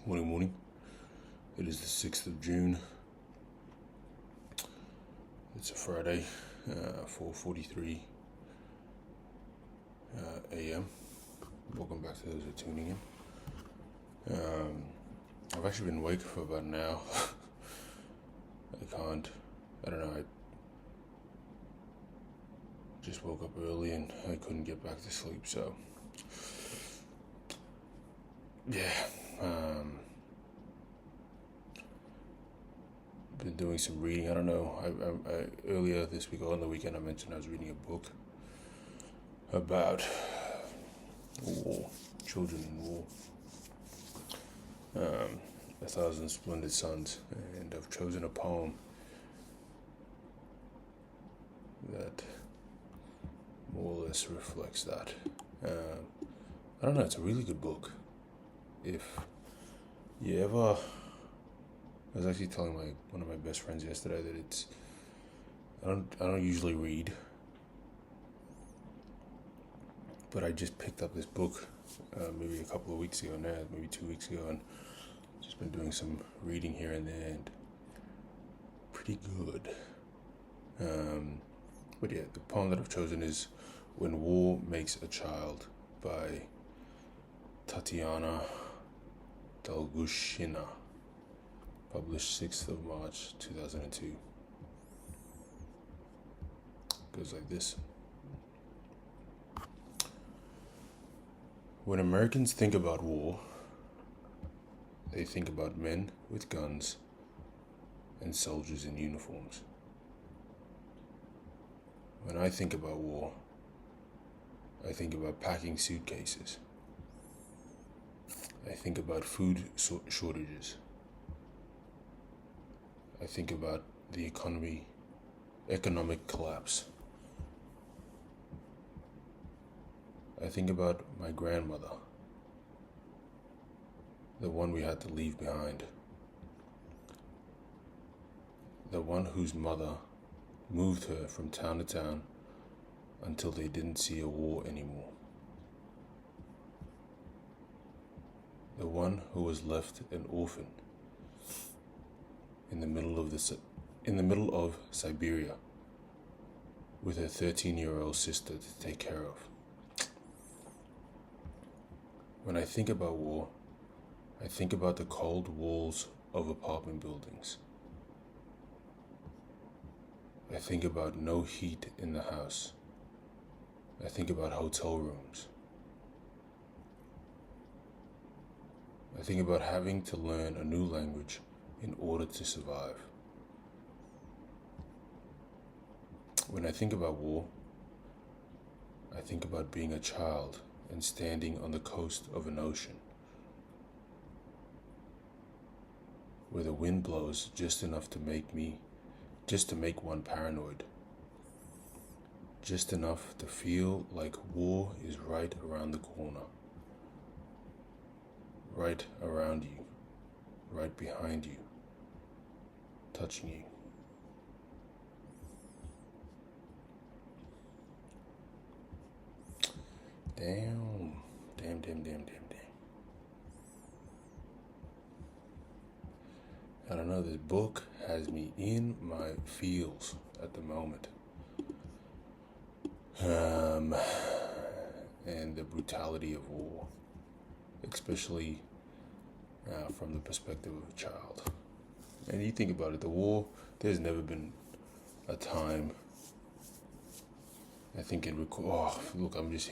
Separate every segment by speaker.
Speaker 1: Morning. It is the 6th of June. It's a Friday, 4:43 a.m. Welcome back to those who are tuning in. I've actually been awake for about an hour. I don't know, I just woke up early and I couldn't get back to sleep, so yeah. Been doing some reading. I don't know. I earlier this week or on the weekend, I mentioned I was reading a book about war, children in war. 1,000 Splendid Suns, and I've chosen a poem that more or less reflects that. I don't know. It's a really good book. If you ever I was actually telling one of my best friends yesterday that I don't usually read, but I just picked up this book maybe a couple of weeks ago now, maybe 2 weeks ago, and just been doing some reading here and there, and pretty good. But yeah, the poem that I've chosen is "When War Makes a Child" by Tatiana Dolgushina. Published 6th of March 2002. Goes like this. When Americans think about war, they think about men with guns and soldiers in uniforms. When I think about war, I think about packing suitcases. I think about food shortages. I think about the economic collapse. I think about my grandmother, the one we had to leave behind, the one whose mother moved her from town to town until they didn't see a war anymore, the one who was left an orphan in the middle of Siberia with her 13-year-old sister to take care of. When I think about war, I think about the cold walls of apartment buildings. I think about no heat in the house. I think about hotel rooms. I think about having to learn a new language in order to survive. When I think about war, I think about being a child and standing on the coast of an ocean where the wind blows just enough to make one paranoid, just enough to feel like war is right around the corner, right around you, right behind you, touching you. Damn. I don't know, this book has me in my feels at the moment. And the brutality of war, especially from the perspective of a child. And you think about it, the war, there's never been a time, I think look, I'm just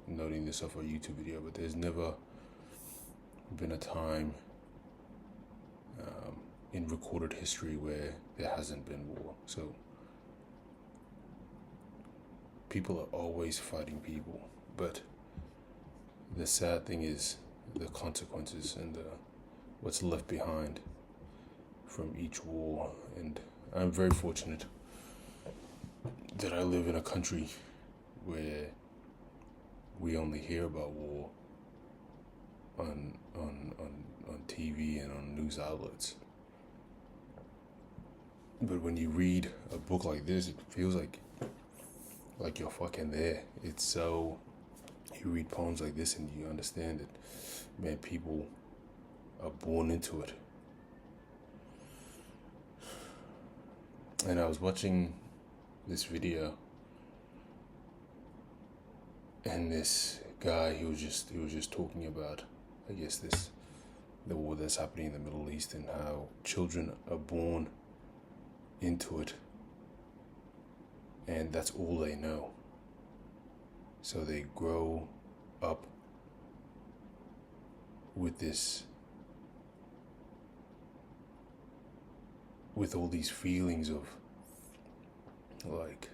Speaker 1: noting this off a YouTube video, but there's never been a time in recorded history where there hasn't been war. So people are always fighting people, but the sad thing is the consequences and what's left behind from each war. And I'm very fortunate that I live in a country where we only hear about war on TV and on news outlets. But when you read a book like this, it feels like you're fucking there. It's so, you read poems like this and you understand that, man, people are born into it. And I was watching this video, and this guy, he was just talking about, I guess, the war that's happening in the Middle East, and how children are born into it, and that's all they know. So they grow up with all these feelings of, like,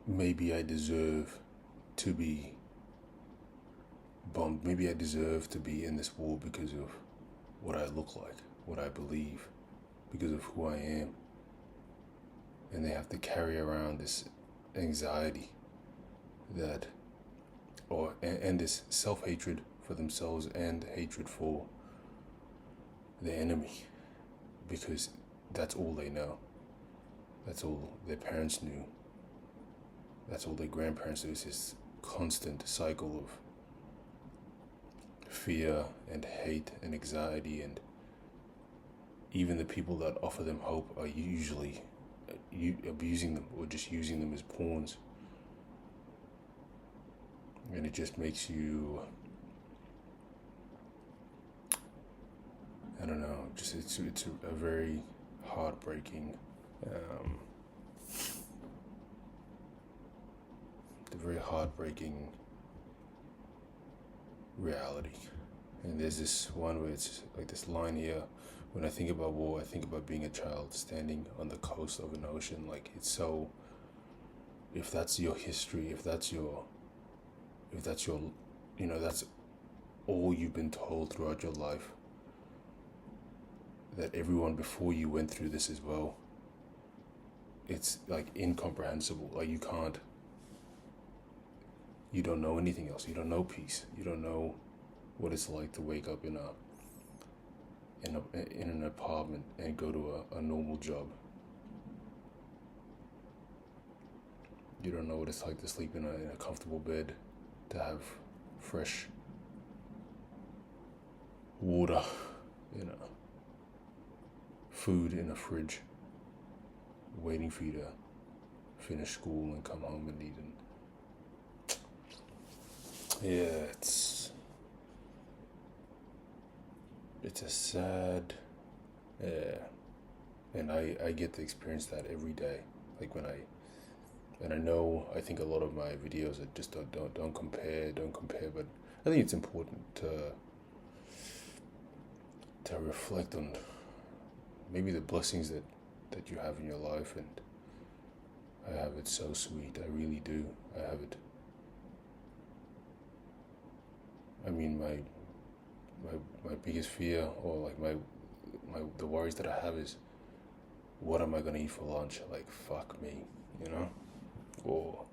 Speaker 1: maybe I deserve to be bombed, maybe I deserve to be in this war because of what I look like, what I believe, because of who I am. And they have to carry around this anxiety and this self-hatred for themselves and hatred for the enemy, because that's all they know. That's all their parents knew. That's all their grandparents knew. It's this constant cycle of fear and hate and anxiety, and even the people that offer them hope are usually abusing them or just using them as pawns. And it just makes you, I don't know, just it's a very heartbreaking, reality. And there's this one where it's like this line here: when I think about war, I think about being a child standing on the coast of an ocean. Like, it's so, if that's your history, if that's your, that's all you've been told throughout your life, that everyone before you went through this as well, it's like incomprehensible. Like, you don't know anything else. You don't know peace. You don't know what it's like to wake up in an apartment and go to a normal job. You don't know what it's like to sleep in a comfortable bed, to have fresh water, food in a fridge, waiting for you to finish school and come home and eat. And yeah, it's a sad, yeah, and I get to experience that every day. Like, and I think a lot of my videos are just don't compare, but I think it's important to reflect on maybe the blessings that you have in your life. And I have it so sweet, I really do. I have it. I mean, my biggest fear, or like the worries that I have is, what am I gonna eat for lunch? Like, fuck me, Or,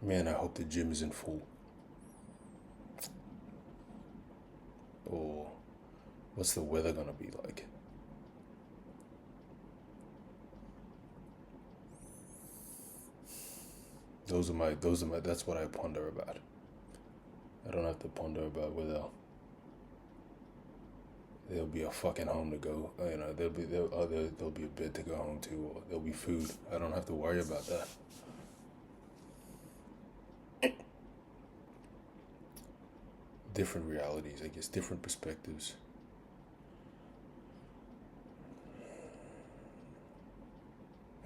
Speaker 1: man, I hope the gym isn't full. Or, what's the weather gonna be like? That's what I ponder about. I don't have to ponder about whether there'll be a fucking home to go, there'll be a bed to go home to, or there'll be food. I don't have to worry about that. Different realities, I guess, different perspectives.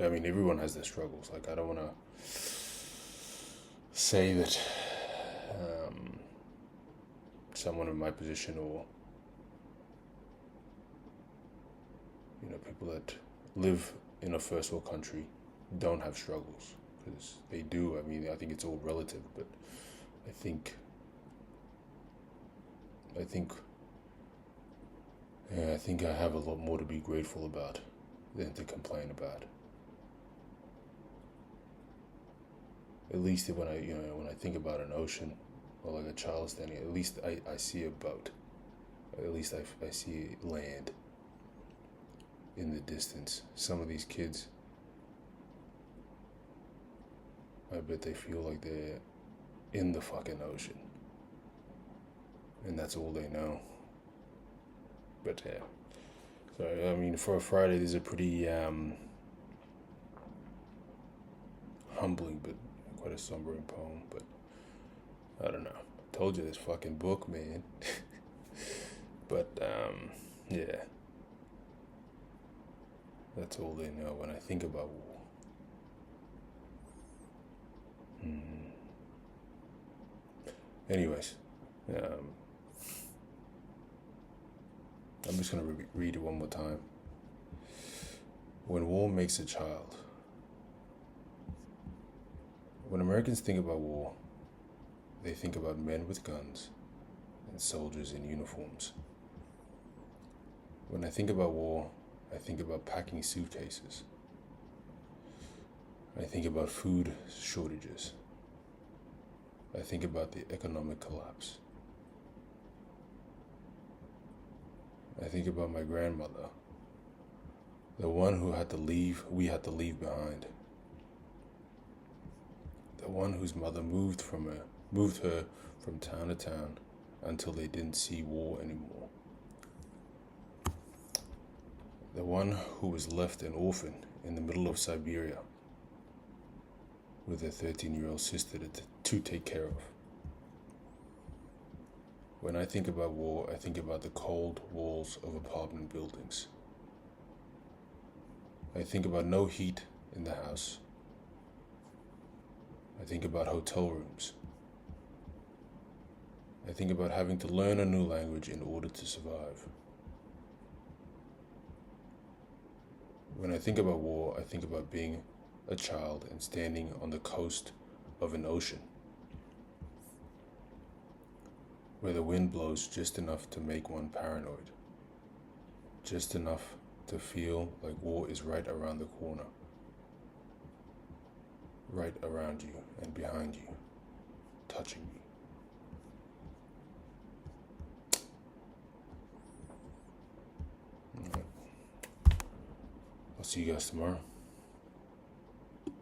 Speaker 1: I mean, everyone has their struggles. Like, I don't want to say that someone in my position, or people that live in a first world country don't have struggles, because they do. I mean, I think it's all relative, but I think I have a lot more to be grateful about than to complain about. At least when I think about an ocean, or like a child standing, at least I see a boat. At least I see land in the distance. Some of these kids, I bet they feel like they're in the fucking ocean. and that's all they know. But yeah, so I mean, for a Friday, there's a pretty humbling but quite a sombering poem. But I don't know. I told you this fucking book, man. But yeah, that's all they know when I think about war. Anyways, I'm just gonna read it one more time. When war makes a child. When Americans think about war, they think about men with guns and soldiers in uniforms. When I think about war, I think about packing suitcases. I think about food shortages. I think about the economic collapse. I think about my grandmother, the one who we had to leave behind. The one whose mother moved her from town to town until they didn't see war anymore. The one who was left an orphan in the middle of Siberia with a 13-year-old sister to take care of. When I think about war, I think about the cold walls of apartment buildings. I think about no heat in the house. I think about hotel rooms. I think about having to learn a new language in order to survive. When I think about war, I think about being a child and standing on the coast of an ocean where the wind blows just enough to make one paranoid, just enough to feel like war is right around the corner, right around you and behind you, touching you. All right. I'll see you guys tomorrow.